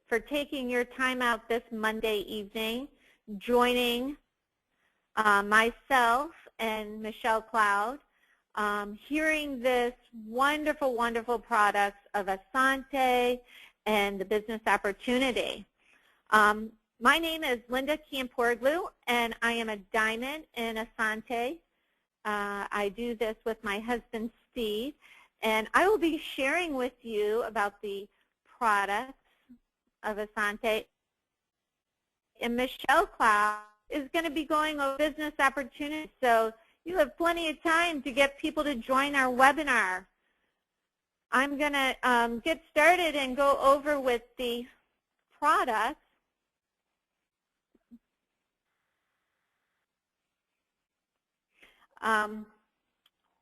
for taking your time out this Monday evening, joining myself and Michelle Cloud, hearing this wonderful, wonderful products of Asantae and the business opportunity. My name is Linda Kampouroglou, and I am a diamond in Asantae. I do this with my husband, Steve, and I will be sharing with you about the products of Asantae. And Michelle Cloud is going to be going over business opportunities, so you have plenty of time to get people to join our webinar. I'm going to get started and go over with the products.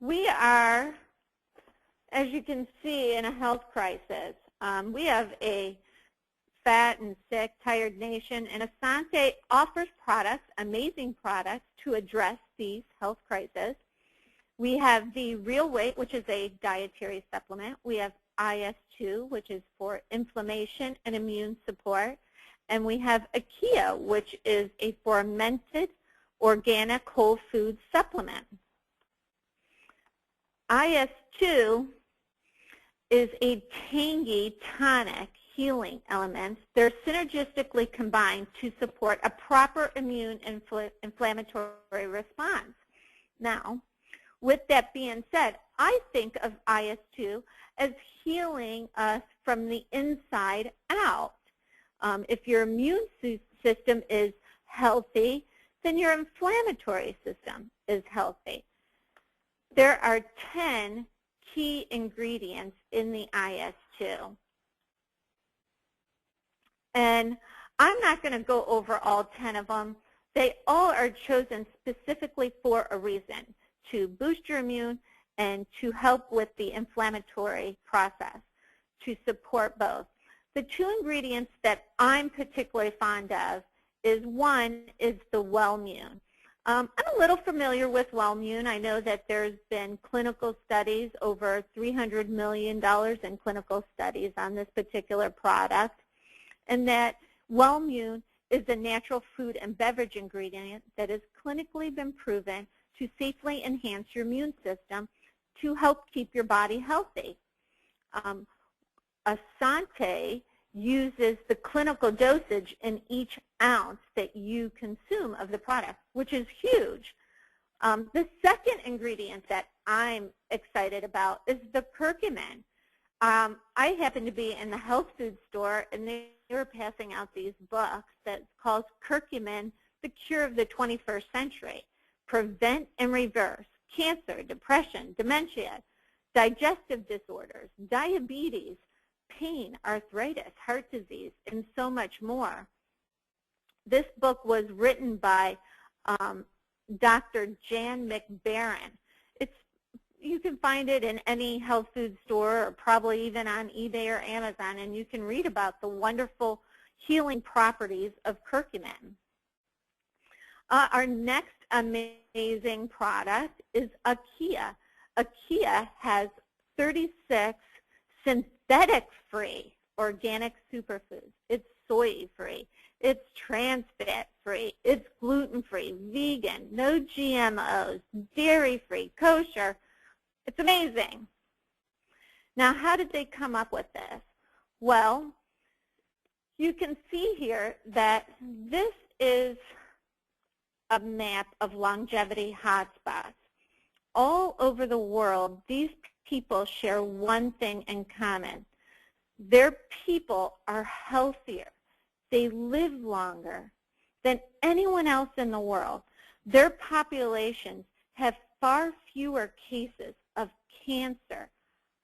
We are, as you can see, in a health crisis. We have a fat and sick, tired nation, and Asantae offers products, amazing products, to address these health crises. We have the Real Weight, which is a dietary supplement. We have IS2, which is for inflammation and immune support. And we have Akia, which is a fermented organic whole food supplement. IS2 is a tangy tonic healing element. They're synergistically combined to support a proper immune inflammatory response. Now, with that being said, I think of IS2 as healing us from the inside out. If your immune system is healthy, then your inflammatory system is healthy. There are 10 key ingredients in the IS2. And I'm not going to go over all 10 of them. They all are chosen specifically for a reason, to boost your immune and to help with the inflammatory process, to support both. The two ingredients that I'm particularly fond of is one is the Wellmune. I'm a little familiar with Wellmune. I know that there's been clinical studies, over $300 million in clinical studies on this particular product, and that Wellmune is a natural food and beverage ingredient that has clinically been proven to safely enhance your immune system to help keep your body healthy. Asantae uses the clinical dosage in each ounce that you consume of the product, which is huge. The second ingredient that I'm excited about is the curcumin. I happened to be in the health food store, and they were passing out these books that's called Curcumin, the Cure of the 21st Century. Prevent and reverse cancer, depression, dementia, digestive disorders, diabetes, pain, arthritis, heart disease, and so much more. This book was written by Dr. Jan McBaron. You can find it in any health food store or probably even on eBay or Amazon, and you can read about the wonderful healing properties of curcumin. Our next amazing product is Akia. Akia has 36 synthetic-free organic superfoods. It's soy-free. It's trans fat-free. It's gluten-free, vegan, no GMOs, dairy-free, kosher. It's amazing. Now, how did they come up with this? Well, you can see here that this is a map of longevity hotspots. All over the world, these people share one thing in common. Their people are healthier. They live longer than anyone else in the world. Their populations have far fewer cases of cancer,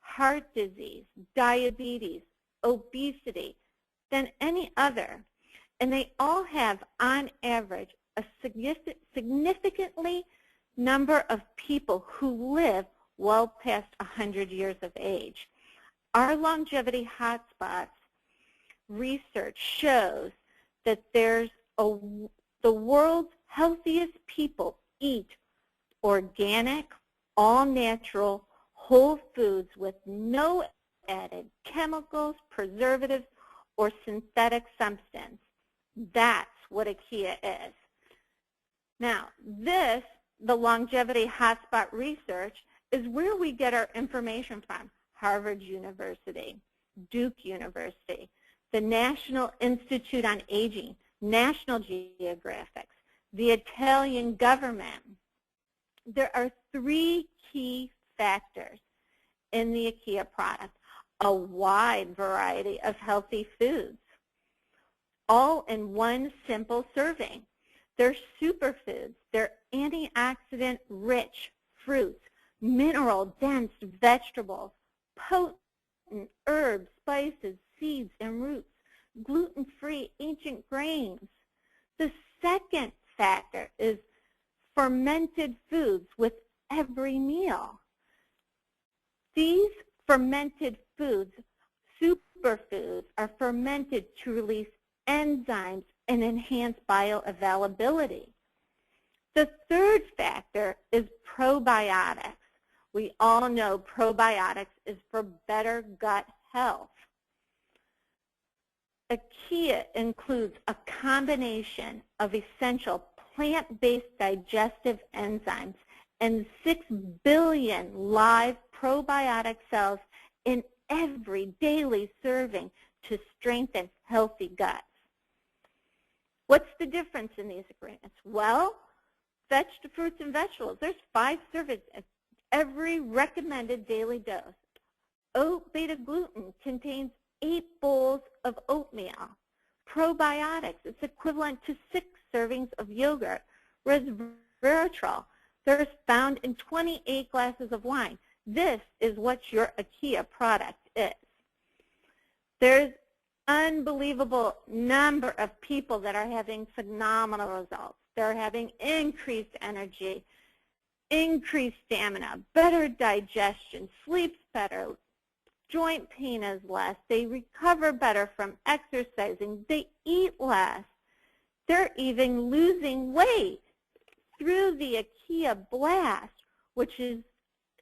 heart disease, diabetes, obesity than any other. And they all have, on average, a significantly number of people who live well past 100 years of age. Our longevity hotspots research shows that the world's healthiest people eat organic, all-natural, whole foods with no added chemicals, preservatives, or synthetic substance. That's what IKEA is. Now, the longevity hotspot research, is where we get our information from. Harvard University, Duke University, the National Institute on Aging, National Geographic, the Italian government. There are 3 key factors in the IKEA product: a wide variety of healthy foods, all in one simple serving. They're superfoods. They're antioxidant-rich fruits, mineral-dense vegetables, potent herbs, spices, seeds, and roots, gluten-free ancient grains. The second factor is fermented foods with every meal. These fermented foods, superfoods, are fermented to release enzymes and enhance bioavailability. The third factor is probiotics. We all know probiotics is for better gut health. IKEA includes a combination of essential plant-based digestive enzymes and 6 billion live probiotic cells in every daily serving to strengthen healthy guts. What's the difference in these ingredients? Well, fruits and vegetables, there's 5 servings at every recommended daily dose. Oat beta-glucan contains 8 bowls of oatmeal. Probiotics, it's equivalent to 6 servings of yogurt. Resveratrol, they're found in 28 glasses of wine. This is what your IKEA product is. There's unbelievable number of people that are having phenomenal results. They're having increased energy, increased stamina, better digestion, sleeps better, joint pain is less, they recover better from exercising, they eat less. They're even losing weight through the IKEA Blast, which is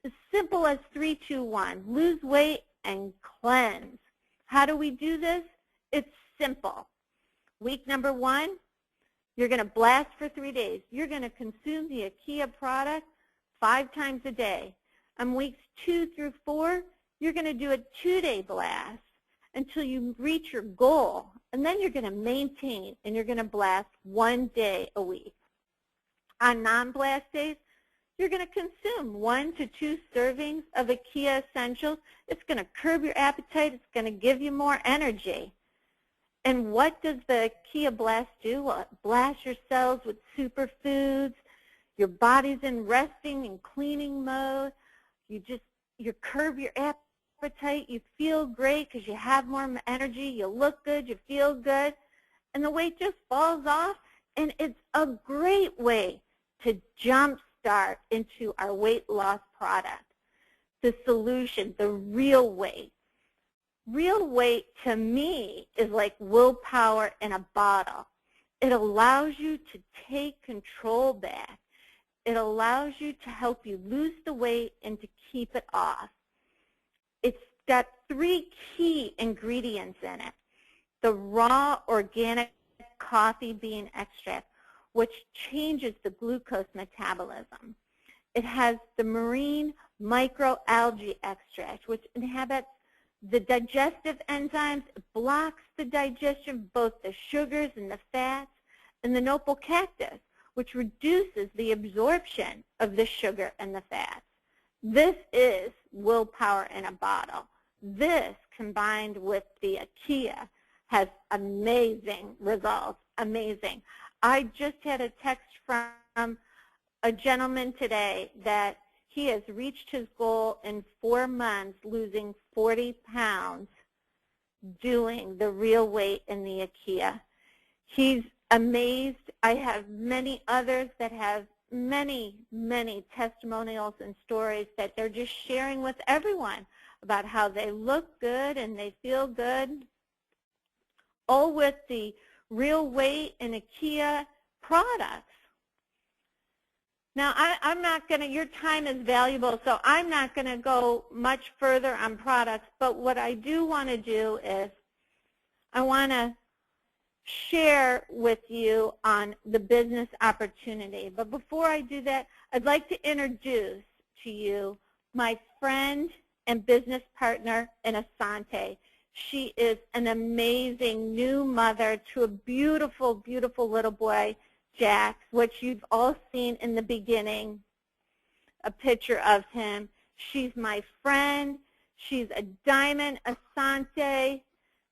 as simple as 3, 2, 1, lose weight and cleanse. How do we do this? It's simple. Week number 1, you're going to blast for 3 days. You're going to consume the IKEA product 5 times a day. On weeks 2 through 4, you're going to do a 2-day blast until you reach your goal. And then you're going to maintain, and you're going to blast 1 day a week. On non-blast days, you're going to consume 1 to 2 servings of IKEA Essentials. It's going to curb your appetite. It's going to give you more energy. And what does the IKEA Blast do? Well, it blasts your cells with superfoods. Your body's in resting and cleaning mode. You curb your appetite. You feel great because you have more energy. You look good. You feel good. And the weight just falls off. And it's a great way to jumpstart into our weight loss product. The solution, the real weight. Real weight to me is like willpower in a bottle. It allows you to take control back. It allows you to help you lose the weight and to keep it off. It's got 3 key ingredients in it. The raw organic coffee bean extract, which changes the glucose metabolism. It has the marine microalgae extract, which inhibits the digestive enzymes, blocks the digestion of both the sugars and the fats, and the nopal cactus, which reduces the absorption of the sugar and the fats. This is willpower in a bottle. This, combined with the IKEA, has amazing results, amazing. I just had a text from a gentleman today that he has reached his goal in 4 months, losing 40 pounds, doing the real weight in the IKEA. He's amazed. I have many others that have many, many testimonials and stories that they're just sharing with everyone about how they look good and they feel good, all with the real weight and IKEA products. Now, I'm not going to, your time is valuable, so I'm not going to go much further on products, but what I do want to do is I want to share with you on the business opportunity. But before I do that, I'd like to introduce to you my friend and business partner in Asantae. She is an amazing new mother to a beautiful, beautiful little boy, Jax, which you've all seen in the beginning, a picture of him. She's my friend. She's a diamond. Asantae.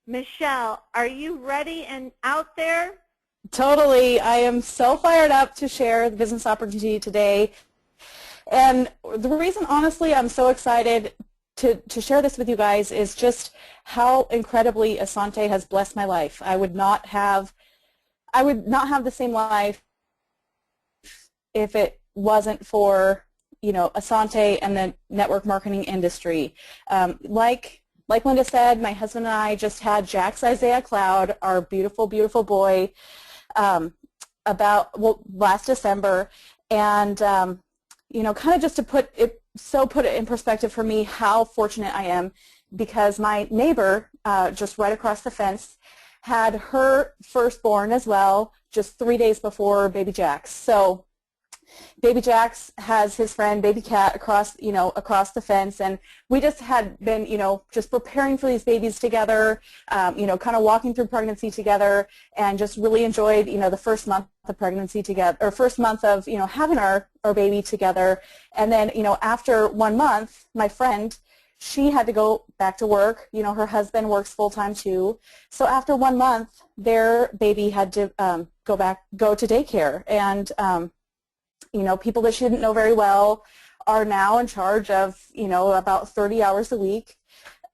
Michelle, are you ready and out there? Totally. I am so fired up to share the business opportunity today. And the reason, honestly, I'm so excited to share this with you guys is just how incredibly Asantae has blessed my life. I would not have the same life if it wasn't for, Asantae and the network marketing industry. Like Linda said, my husband and I just had Jax Isaiah Cloud, our beautiful, beautiful boy, last December, and kind of just to put it in perspective for me how fortunate I am, because my neighbor just right across the fence had her firstborn as well, just 3 days before baby Jax. So baby Jax has his friend baby Cat across the fence, and we just had been just preparing for these babies together, kind of walking through pregnancy together, and just really enjoyed the first month of pregnancy together, or first month of having our baby together. And then after 1 month, my friend, she had to go back to work. Her husband works full-time too. So after 1 month, their baby had to go to daycare, and people that she didn't know very well are now in charge of, about 30 hours a week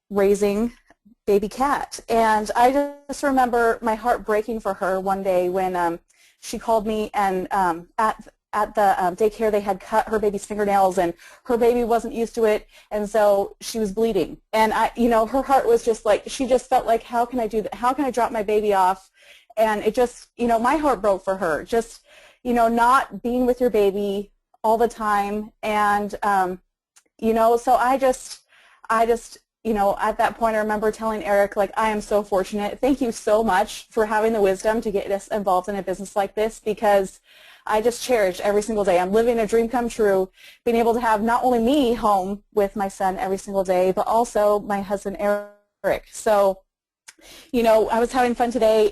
raising baby Cat. And I just remember my heart breaking for her one day when she called me, and at the daycare they had cut her baby's fingernails, and her baby wasn't used to it, and so she was bleeding. And her heart was just like, she just felt like, how can I do that? How can I drop my baby off? And it just, my heart broke for her. Just not being with your baby all the time. And, so I just, at that point I remember telling Eric, like, I am so fortunate. Thank you so much for having the wisdom to get us involved in a business like this, because I just cherish every single day. I'm living a dream come true, being able to have not only me home with my son every single day, but also my husband, Eric. So, I was having fun today.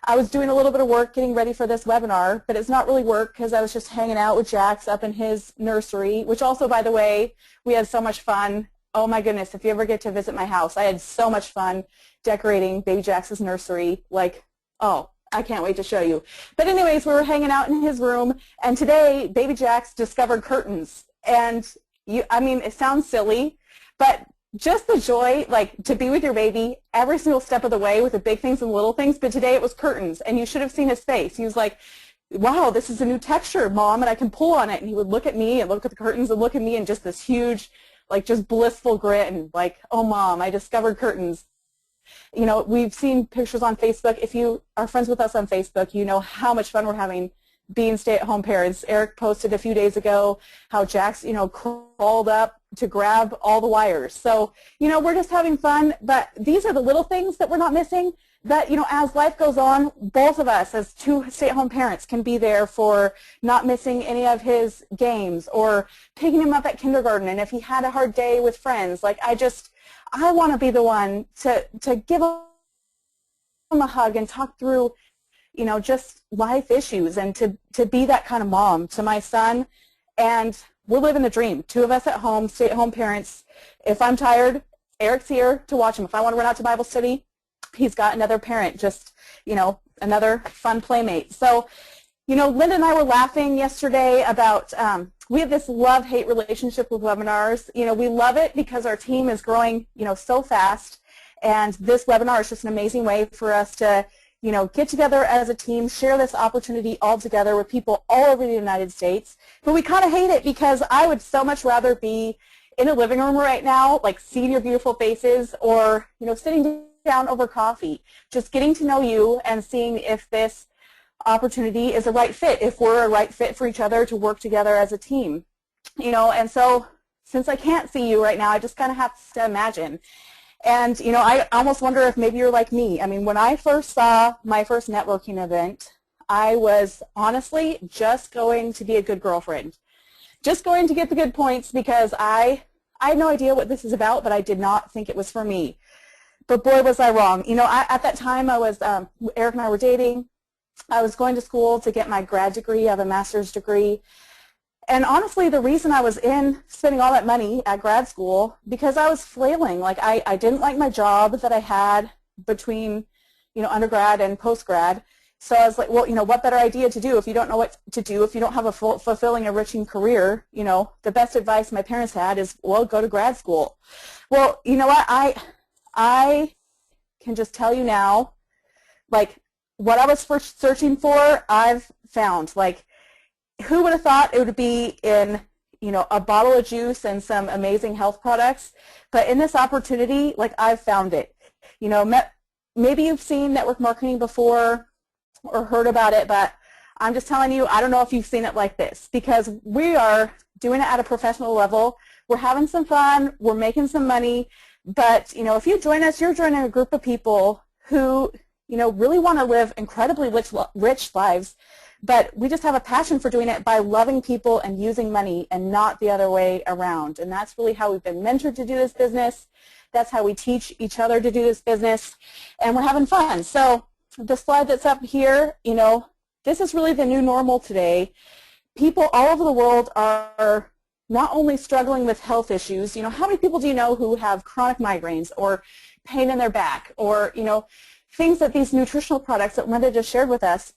I was doing a little bit of work getting ready for this webinar, but it's not really work because I was just hanging out with Jax up in his nursery, which also, by the way, we had so much fun. Oh my goodness, if you ever get to visit my house, I had so much fun decorating baby Jax's nursery. Like, oh, I can't wait to show you. But anyways, we were hanging out in his room, and today baby Jax discovered curtains. And it sounds silly, but just the joy, like, to be with your baby every single step of the way with the big things and little things. But today it was curtains, and you should have seen his face. He was like, wow, this is a new texture, Mom, and I can pull on it. And he would look at me and look at the curtains and look at me, and just this huge, like, just blissful grin, and like, oh, Mom, I discovered curtains. We've seen pictures on Facebook. If you are friends with us on Facebook, you know how much fun we're having being stay-at-home parents. Eric posted a few days ago how Jax, crawled up to grab all the wires. So, we're just having fun, but these are the little things that we're not missing. That, as life goes on, both of us as two stay-at-home parents can be there for not missing any of his games, or picking him up at kindergarten, and if he had a hard day with friends. Like, I want to be the one to give him a hug and talk through just life issues, and to be that kind of mom to my son. And we're living the dream. Two of us at home, stay-at-home parents. If I'm tired, Eric's here to watch him. If I want to run out to Bible study, he's got another parent, just, another fun playmate. So, Linda and I were laughing yesterday about, we have this love-hate relationship with webinars. We love it because our team is growing, so fast. And this webinar is just an amazing way for us to get together as a team, share this opportunity all together with people all over the United States. But we kind of hate it because I would so much rather be in a living room right now, like seeing your beautiful faces, or, sitting down over coffee, just getting to know you and seeing if this opportunity is a right fit, if we're a right fit for each other to work together as a team. And so since I can't see you right now, I just kind of have to imagine. And, you know, I almost wonder if maybe you're like me. I mean, when I first saw my first networking event, I was honestly just going to be a good girlfriend, just going to get the good points because I had no idea what this is about, but I did not think it was for me. But boy, was I wrong. You know, at that time, Eric and I were dating. I was going to school to get my grad degree. I have a master's degree. And honestly, the reason I was spending all that money at grad school, because I was flailing. Like, I didn't like my job that I had between, you know, undergrad and postgrad. So I was like, well, you know, what better idea to do if you don't know what to do, if you don't have a fulfilling, enriching career? You know, the best advice my parents had is, well, go to grad school. Well, you know what? I can just tell you now, like, what I was first searching for, I've found. Like, who would have thought it would be in, you know, a bottle of juice and some amazing health products? But in this opportunity, like, I've found it. You know, maybe you've seen network marketing before or heard about it, but I'm just telling you, I don't know if you've seen it like this, because we are doing it at a professional level. We're having some fun. We're making some money. But, you know, if you join us, you're joining a group of people who, you know, really want to live incredibly rich lives, but we just have a passion for doing it by loving people and using money and not the other way around. And that's really how we've been mentored to do this business. That's how we teach each other to do this business, and we're having fun. So the slide that's up here, you know, this is really the new normal today. People all over the world are not only struggling with health issues. You know, how many people do you know who have chronic migraines or pain in their back, or, you know, things that these nutritional products that Linda just shared with us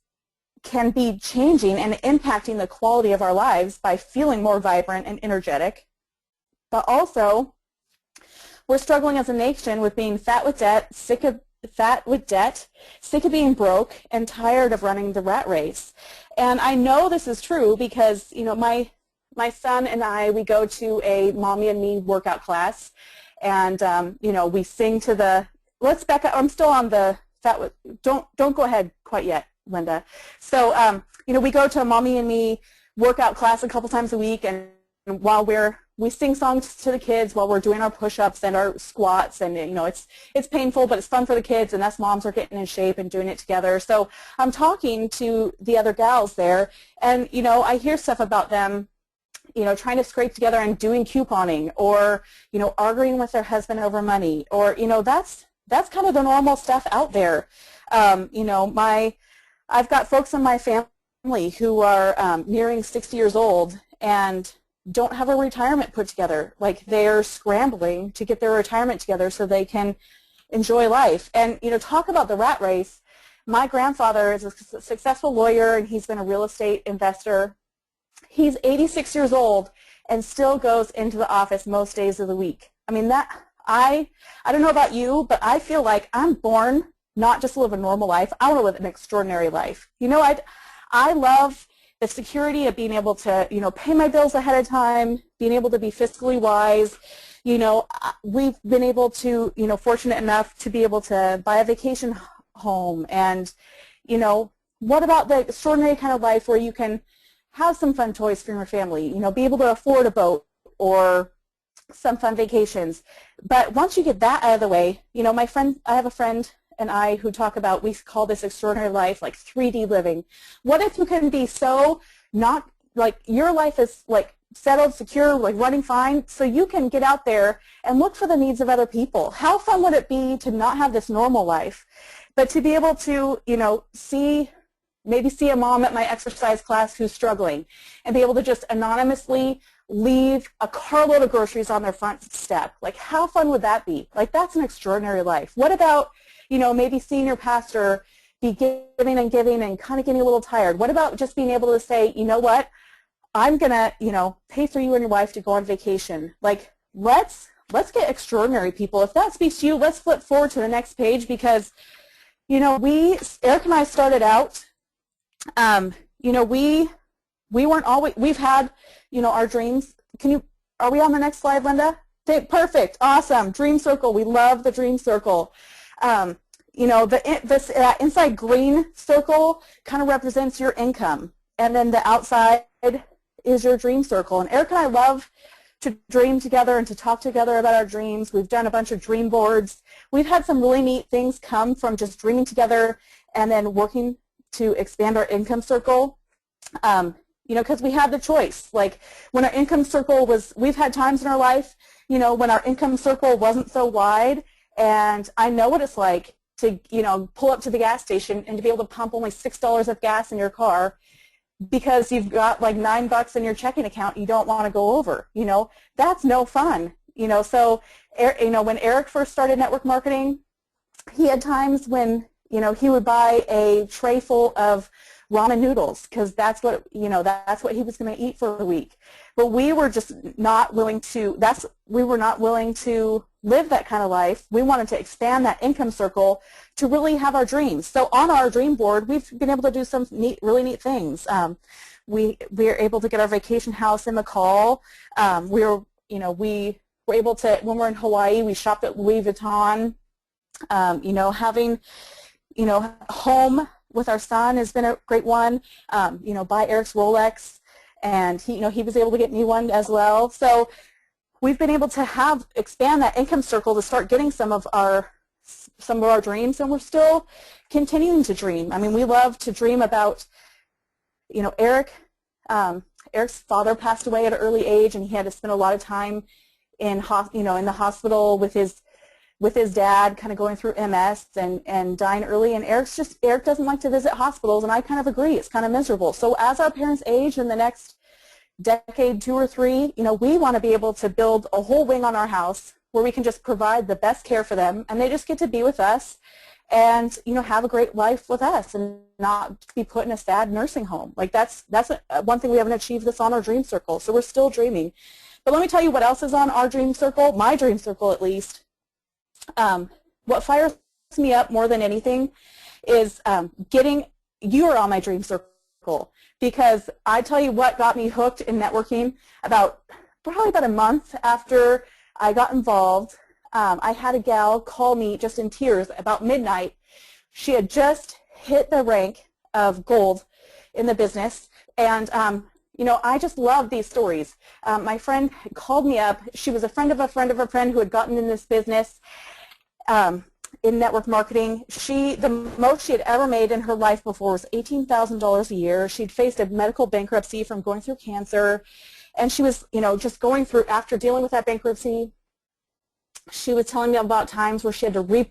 can be changing and impacting the quality of our lives by feeling more vibrant and energetic. But also, we're struggling as a nation with being fat with debt, sick of being broke, and tired of running the rat race. And I know this is true because, you know, my son and I, we go to a Mommy and Me workout class, and, you know, we sing to the, let's back up, I'm still on the fat with, don't go ahead quite yet, Linda. So, you know, we go to a Mommy and Me workout class a couple times a week, and while we sing songs to the kids while we're doing our push-ups and our squats, and, you know, it's painful, but it's fun for the kids, and us moms are getting in shape and doing it together. So I'm talking to the other gals there, and, you know, I hear stuff about them, you know, trying to scrape together and doing couponing, or, you know, arguing with their husband over money, or, you know, that's kind of the normal stuff out there. You know, I've got folks in my family who are nearing 60 years old and don't have a retirement put together. Like, they're scrambling to get their retirement together so they can enjoy life. And, you know, talk about the rat race. My grandfather is a successful lawyer, and he's been a real estate investor. He's 86 years old and still goes into the office most days of the week. I mean, I don't know about you, but I feel like I'm born not just to live a normal life. I want to live an extraordinary life. You know, I love the security of being able to, you know, pay my bills ahead of time, being able to be fiscally wise. You know, we've been able to, you know, fortunate enough to be able to buy a vacation home. And, you know, what about the extraordinary kind of life where you can have some fun toys for your family, you know, be able to afford a boat or some fun vacations. But once you get that out of the way, you know, I have a friend and I who talk about, we call this extraordinary life like 3D living. What if you can be so not, like, your life is like settled, secure, like running fine, so you can get out there and look for the needs of other people? How fun would it be to not have this normal life, but to be able to, you know, maybe see a mom at my exercise class who's struggling and be able to just anonymously leave a carload of groceries on their front step? Like, how fun would that be? Like, that's an extraordinary life. What about, you know, maybe seeing your pastor be giving and giving and kind of getting a little tired? What about just being able to say, you know what, I'm going to, you know, pay for you and your wife to go on vacation? Like, let's get extraordinary, people. If that speaks to you, let's flip forward to the next page, because, you know, Eric and I started out, you know, we weren't always, we've had, you know, our dreams. Are we on the next slide, Linda? Perfect, awesome, Dream Circle. We love the Dream Circle. You know, this inside green circle kind of represents your income, and then the outside is your dream circle. And Eric and I love to dream together and to talk together about our dreams. We've done a bunch of dream boards. We've had some really neat things come from just dreaming together and then working to expand our income circle. You know, because we had the choice. Like when our income circle was, we've had times in our life, you know, when our income circle wasn't so wide, and I know what it's like to, you know, pull up to the gas station and to be able to pump only $6 of gas in your car because you've got like $9 in your checking account you don't want to go over. You know, that's no fun. You know, so, you know, when Eric first started network marketing, he had times when, you know, he would buy a tray full of ramen noodles because that's what, you know, that's what he was going to eat for the week. But we were just not willing to, we were not willing to live that kind of life. We wanted to expand that income circle to really have our dreams. So on our dream board, we've been able to do some neat, really neat things. We are able to get our vacation house in McCall. We were able to, when we're in Hawaii, we shopped at Louis Vuitton. You know, having, you know, home with our son has been a great one. You know, buy Eric's Rolex, and he, you know, he was able to get me one as well. So we've been able to expand that income circle to start getting some of our dreams, and we're still continuing to dream. I mean, we love to dream about, you know, Eric's father passed away at an early age, and he had to spend a lot of time in the hospital with his dad, kind of going through MS and dying early. And Eric doesn't like to visit hospitals, and I kind of agree. It's kind of miserable. So as our parents age in the next decade, 2 or 3, you know, we want to be able to build a whole wing on our house where we can just provide the best care for them, and they just get to be with us and, you know, have a great life with us and not be put in a sad nursing home. Like that's one thing we haven't achieved this on our dream circle. So we're still dreaming. But let me tell you what else is on our dream circle, my dream circle at least. What fires me up more than anything is you're on my dream circle, because I tell you what got me hooked in networking probably about a month after I got involved. I had a gal call me just in tears about midnight. She had just hit the rank of gold in the business, and you know, I just love these stories. My friend called me up. She was a friend of a friend of a friend who had gotten in this business in network marketing. The most she had ever made in her life before was $18,000 a year. She'd faced a medical bankruptcy from going through cancer, and she was, you know, just going through, after dealing with that bankruptcy, she was telling me about times where she had to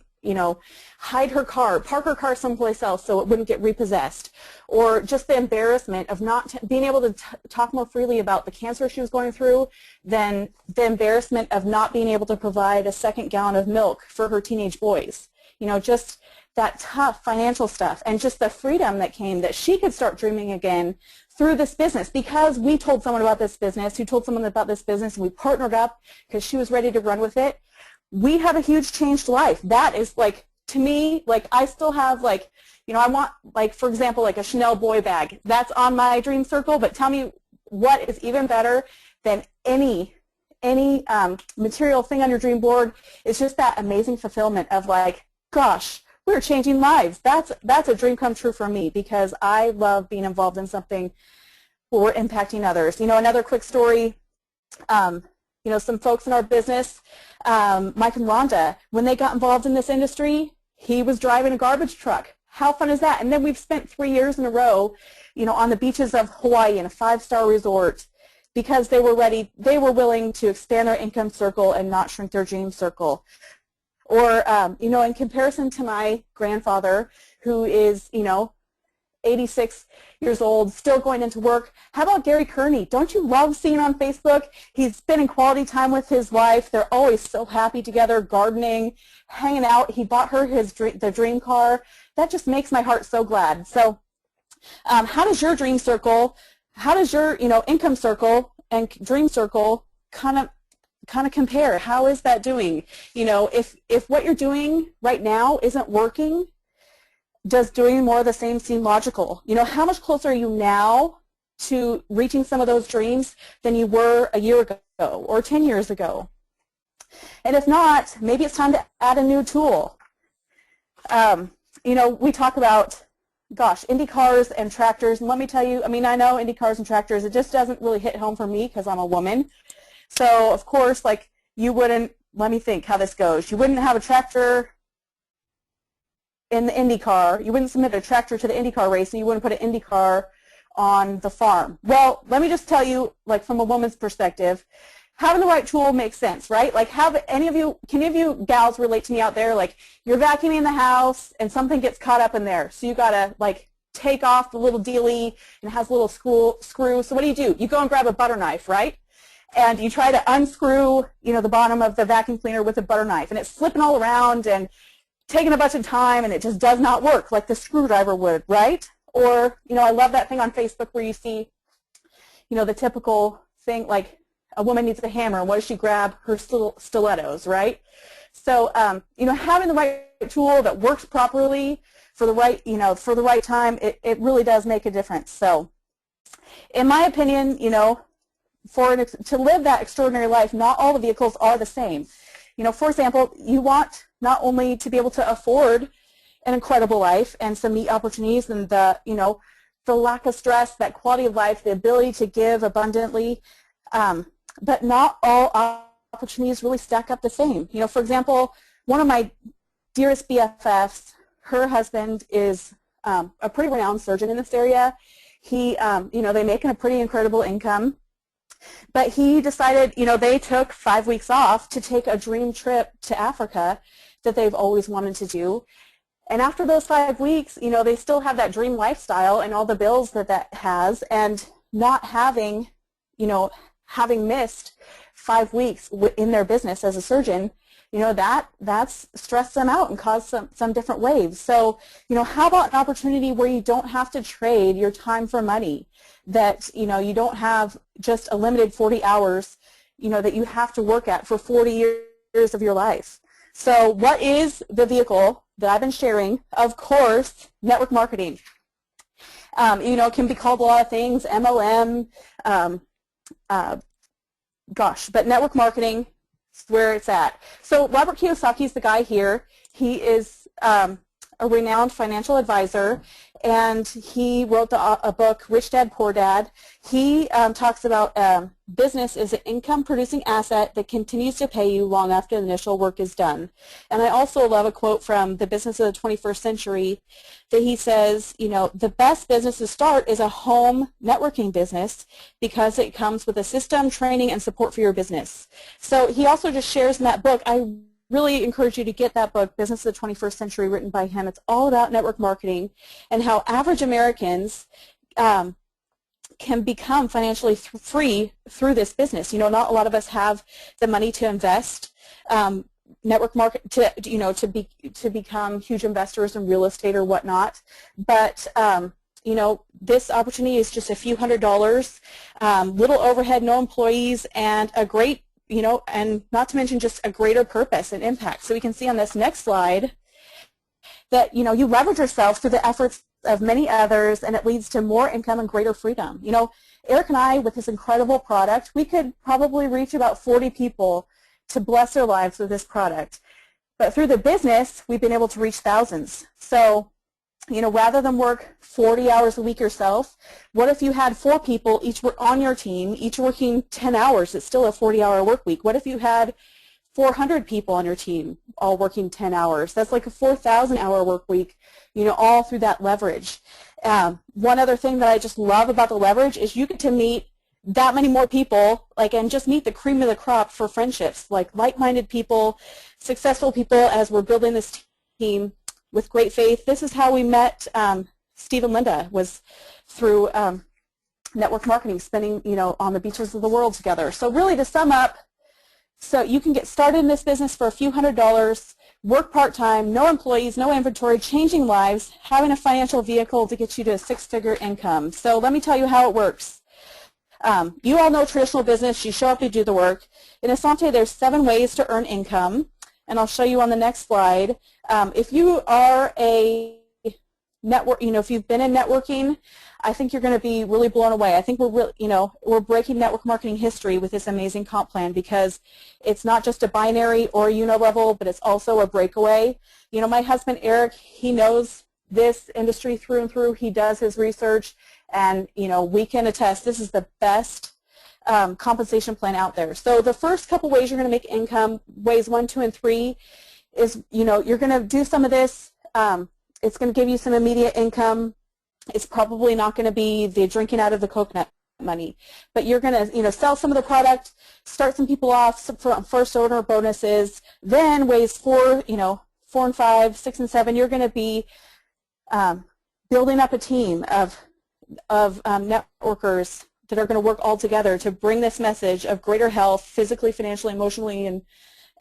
hide her car, park her car someplace else so it wouldn't get repossessed, or just the embarrassment of not being able to talk more freely about the cancer she was going through than the embarrassment of not being able to provide a second gallon of milk for her teenage boys. You know, just that tough financial stuff, and just the freedom that came that she could start dreaming again through this business, because we told someone about this business, who told someone about this business, and we partnered up because she was ready to run with it. We have a huge changed life. That is, like, to me, like, I still have, like, you know, I want, like, for example, like a Chanel boy bag. That's on my dream circle, but tell me what is even better than any material thing on your dream board. It's just that amazing fulfillment of, like, gosh, we're changing lives. That's a dream come true for me, because I love being involved in something where we're impacting others. You know, another quick story, you know, some folks in our business, Mike and Rhonda, when they got involved in this industry, he was driving a garbage truck. How fun is that? And then we've spent 3 years in a row, you know, on the beaches of Hawaii in a 5-star resort, because they were willing to expand their income circle and not shrink their dream circle. Or, you know, in comparison to my grandfather, who is, you know, 86 years old, still going into work. How about Gary Kearney? Don't you love seeing on Facebook? He's spending quality time with his wife. They're always so happy together, gardening, hanging out. He bought her the dream car. That just makes my heart so glad. So how does your dream circle, how does your, you know, income circle and dream circle kind of compare? How is that doing? You know, if what you're doing right now isn't working, does doing more of the same seem logical? You know, how much closer are you now to reaching some of those dreams than you were a year ago or 10 years ago? And if not, maybe it's time to add a new tool. You know, we talk about, gosh, Indy cars and tractors, and let me tell you, I mean, I know Indy cars and tractors, it just doesn't really hit home for me because I'm a woman. So of course, like you wouldn't, let me think how this goes. You wouldn't have a tractor in the IndyCar. You wouldn't submit a tractor to the IndyCar race, and you wouldn't put an IndyCar on the farm. Well, let me just tell you, like from a woman's perspective, having the right tool makes sense, right? Like, can any of you gals relate to me out there? Like, you're vacuuming the house and something gets caught up in there, so you gotta like take off the little dealie, and it has a little screw. So what do? You go and grab a butter knife, right? And you try to unscrew, the bottom of the vacuum cleaner with a butter knife, and it's slipping all around and taking a bunch of time, and it just does not work like the screwdriver would, right? Or, I love that thing on Facebook where you see, the typical thing, like a woman needs a hammer, and what does she grab? Her stilettos, right? So, having the right tool that works properly for the right, for the right time, it really does make a difference. So, in my opinion, to live that extraordinary life, not all the vehicles are the same. For example, you want not only to be able to afford an incredible life and some neat opportunities and the lack of stress, that quality of life, the ability to give abundantly, but not all opportunities really stack up the same. For example, one of my dearest BFFs, her husband is a pretty renowned surgeon in this area. He, they make a pretty incredible income. But he decided, they took 5 weeks off to take a dream trip to Africa that they've always wanted to do. And after those 5 weeks, they still have that dream lifestyle and all the bills that has, and not having, having missed 5 weeks in their business as a surgeon, that's stressed them out and caused some different waves. So, how about an opportunity where you don't have to trade your time for money, that, you don't have just a limited 40 hours, that you have to work at for 40 years of your life. So what is the vehicle that I've been sharing? Of course, network marketing. It can be called a lot of things, MLM, but network marketing is where it's at. So Robert Kiyosaki is the guy here. He is a renowned financial advisor, and he wrote a book, Rich Dad, Poor Dad. He talks about business is an income-producing asset that continues to pay you long after the initial work is done. And I also love a quote from The Business of the 21st Century that he says, the best business to start is a home networking business because it comes with a system, training, and support for your business. So he also just shares in that book, I really encourage you to get that book, Business of the 21st Century, written by him. It's all about network marketing and how average Americans can become financially free through this business. Not a lot of us have the money to invest, network market to become huge investors in real estate or whatnot. But this opportunity is just a few $100s, little overhead, no employees, and a great and not to mention just a greater purpose and impact. So we can see on this next slide that, you leverage yourself through the efforts of many others, and it leads to more income and greater freedom. Eric and I, with this incredible product, we could probably reach about 40 people to bless their lives with this product. But through the business, we've been able to reach thousands. So, rather than work 40 hours a week yourself, what if you had 4 people each on your team, each working 10 hours? It's still a 40-hour work week. What if you had 400 people on your team all working 10 hours? That's like a 4,000-hour work week, all through that leverage. One other thing that I just love about the leverage is you get to meet that many more people, and just meet the cream of the crop for friendships, like-minded people, successful people as we're building this team with great faith. This is how we met Steve and Linda, was through network marketing, spending, on the beaches of the world together. So really, to sum up, so you can get started in this business for a few $100s, work part-time, no employees, no inventory, changing lives, having a financial vehicle to get you to a 6-figure income. So let me tell you how it works. You all know traditional business. You show up, you do the work. In Asantae, there's 7 ways to earn income, and I'll show you on the next slide. If you are a network, if you've been in networking, I think you're going to be really blown away. I think we're breaking network marketing history with this amazing comp plan, because it's not just a binary or a level, but it's also a breakaway. My husband Eric, he knows this industry through and through. He does his research, and we can attest this is the best compensation plan out there. So the first couple ways you're going to make income, ways 1, 2, and 3, is, you know, you're going to do some of this. It's going to give you some immediate income. It's probably not going to be the drinking out of the coconut money, but you're going to, you know, sell some of the product, start some people off for first order bonuses. Then ways 4, you know, 4 and 5, 6 and 7, you're going to be building up a team of networkers that are going to work all together to bring this message of greater health, physically, financially, emotionally,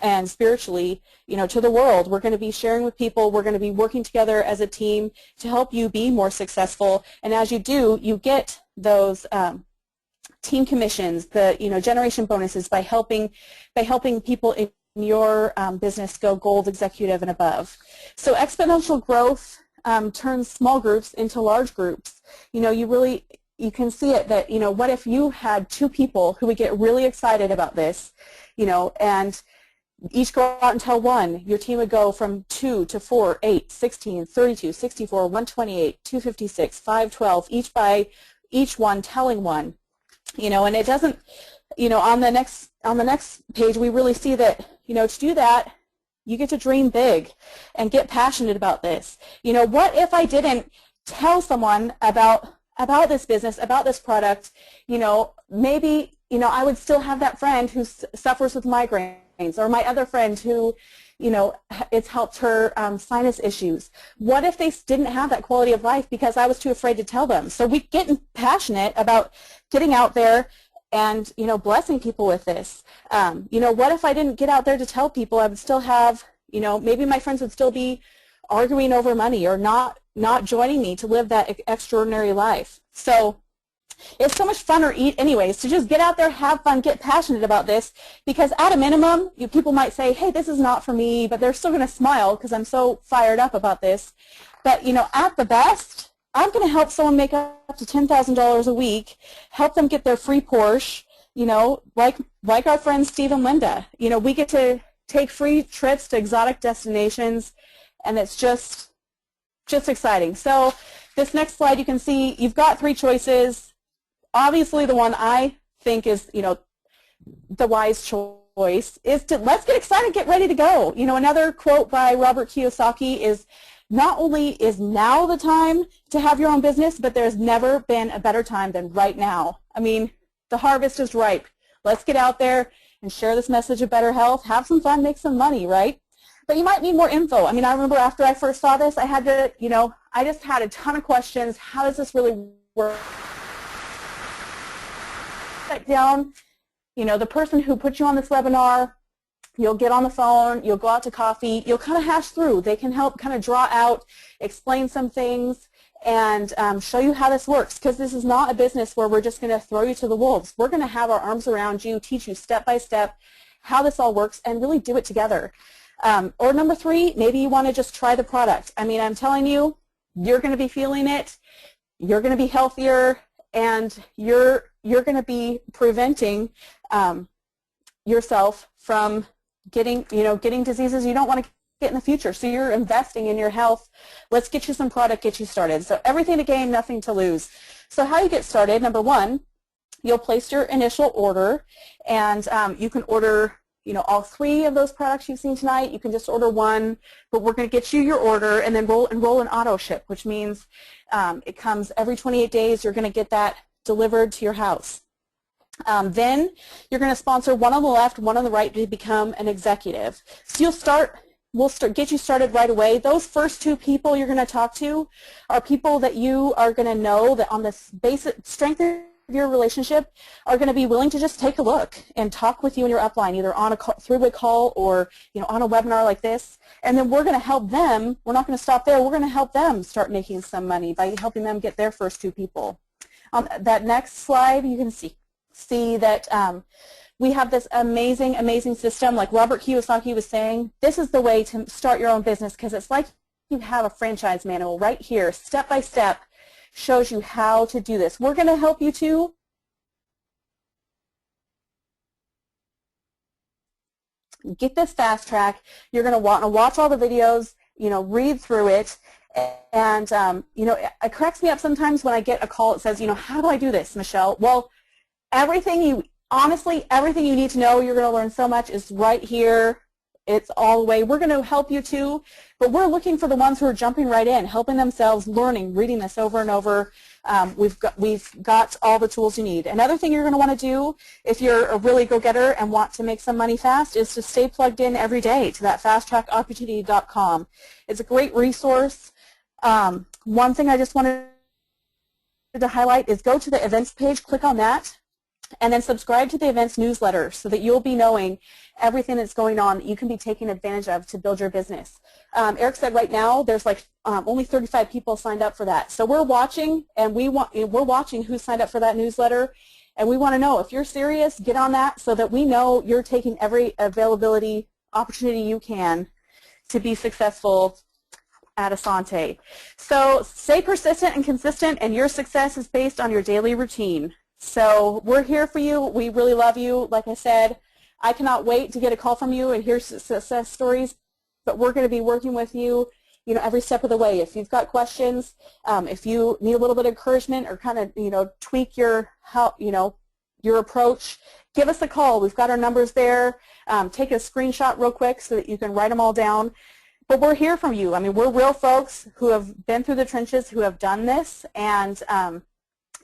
and spiritually, you know, to the world. We're going to be sharing with people. We're going to be working together as a team to help you be more successful. And as you do, you get those team commissions, the, you know, generation bonuses by helping people in your business go gold executive and above. So exponential growth turns small groups into large groups. You know, you can see it that, you know, what if you had 2 people who would get really excited about this, you know, and each go out and tell one. Your team would go from 2 to 4, 8, 16, 32, 64, 128, 256, 512, each one telling one. You know, and it doesn't, you know, on the next page we really see that, you know, to do that, you get to dream big and get passionate about this. You know, what if I didn't tell someone about this business, about this product? You know, maybe, you know, I would still have that friend who suffers with migraines, or my other friend who, you know, it's helped her sinus issues. What if they didn't have that quality of life because I was too afraid to tell them? So we get passionate about getting out there and, you know, blessing people with this. You know, what if I didn't get out there to tell people? I would still have, you know, maybe my friends would still be arguing over money or not joining me to live that extraordinary life. So it's so much fun anyways to just get out there, have fun, get passionate about this, because at a minimum, people might say, hey, this is not for me, but they're still going to smile because I'm so fired up about this. But, you know, at the best, I'm going to help someone make up to $10,000 a week, help them get their free Porsche, you know, like our friends Steve and Linda. You know, we get to take free trips to exotic destinations, and it's just exciting. So this next slide, you can see you've got 3 choices. Obviously, the one I think is, you know, the wise choice is to let's get excited, get ready to go. You know, another quote by Robert Kiyosaki is, not only is now the time to have your own business, but there's never been a better time than right now. I mean, the harvest is ripe. Let's get out there and share this message of better health, have some fun, make some money, right? But you might need more info. I mean, I remember after I first saw this, I had to, you know, I just had a ton of questions. How does this really work? Down, you know, the person who put you on this webinar, you'll get on the phone, you'll go out to coffee, you'll kind of hash through. They can help kind of draw out, explain some things, and show you how this works, because this is not a business where we're just going to throw you to the wolves. We're going to have our arms around you, teach you step by step how this all works, and really do it together. Or number 3, maybe you want to just try the product. I mean, I'm telling you, you're going to be feeling it, you're going to be healthier, and you're going to be preventing yourself from getting diseases you don't want to get in the future. So you're investing in your health. Let's get you some product, get you started. So everything to gain, nothing to lose. So how you get started, number 1, you'll place your initial order, and you can order, you know, all 3 of those products you've seen tonight. You can just order 1, but we're going to get you your order and then enroll in auto ship, which means it comes every 28 days. You're going to get that delivered to your house. Then you're going to sponsor one on the left, one on the right to become an executive. So we'll get you started right away. Those first 2 people you're going to talk to are people that you are going to know that on this basic strength of your relationship are going to be willing to just take a look and talk with you in your upline, either on a three-way call or, you know, on a webinar like this. And then we're going to help them. We're not going to stop there. We're going to help them start making some money by helping them get their first 2 people. That next slide, you can see that we have this amazing, amazing system. Like Robert Kiyosaki was saying, this is the way to start your own business, because it's like you have a franchise manual right here, step by step, shows you how to do this. We're going to help you too. Get this fast track. You're going to want to watch all the videos, you know, read through it. And, you know, it cracks me up sometimes when I get a call that says, you know, how do I do this, Michelle? Well, everything honestly, everything you need to know, you're going to learn so much, is right here. It's all the way. We're going to help you too, but we're looking for the ones who are jumping right in, helping themselves, learning, reading this over and over. We've got all the tools you need. Another thing you're going to want to do if you're a really go-getter and want to make some money fast is to stay plugged in every day to that fasttrackopportunity.com. It's a great resource. One thing I just wanted to highlight is go to the events page, click on that, and then subscribe to the events newsletter so that you'll be knowing everything that's going on that you can be taking advantage of to build your business. Eric said right now there's like only 35 people signed up for that. So we're watching, and we're watching who signed up for that newsletter, and we want to know if you're serious, get on that so that we know you're taking every availability opportunity you can to be successful at Asantae. So stay persistent and consistent, and your success is based on your daily routine. So we're here for you. We really love you. Like I said, I cannot wait to get a call from you and hear success stories, but we're going to be working with you, every step of the way. If you've got questions, if you need a little bit of encouragement or kind of, tweak your approach, give us a call. We've got our numbers there. Take a screenshot real quick so that you can write them all down. But we're here for you. I mean, we're real folks who have been through the trenches, who have done this, and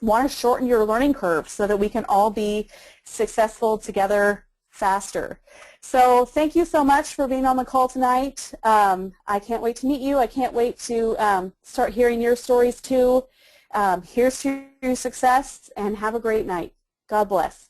want to shorten your learning curve so that we can all be successful together faster. So thank you so much for being on the call tonight. I can't wait to meet you. I can't wait to start hearing your stories too. Here's to your success, and have a great night. God bless.